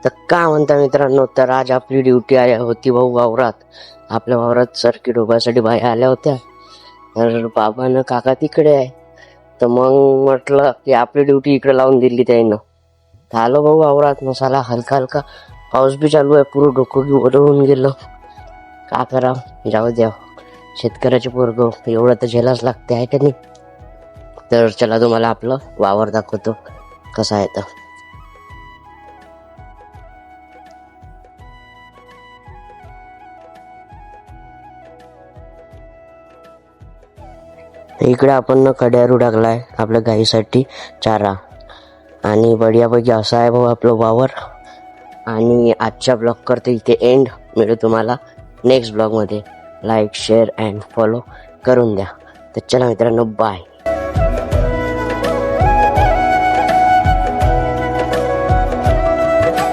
तर काय म्हणता मित्रांनो, तर आज आपली ड्युटी आली होती भाऊ वावरात. आपल्या वावरात सर्किट उभासाठी बाया आल्या होत्या. तर बाबानं काका तिकडे आहे, तर मग म्हटलं की आपली ड्युटी इकडे लावून दिली त्यानं. तर आलो भाऊ वावरात. मसाला हलका हलका पाऊस बी चालू आहे, पुरं डोकं ओढवून गेलं. का करावं, जाऊ द्या, शेतकऱ्याचे पोरग एवढं तर झेलाच लागते आहे का नाही. तर चला तुम्हाला आपलं वावर दाखवतो कसं आहे. तर इकडे आपण कड्यारू टाकलाय आपल्या गाईसाठी चारा. आणि बढियापैकी असं आहे भाऊ आपलं वावर. आणि आजच्या ब्लॉग करते इथे एंड. मिळू तुम्हाला नेक्स्ट ब्लॉगमध्ये. लाईक शेअर अँड फॉलो करून द्या. तर चला मित्रांनो, बाय.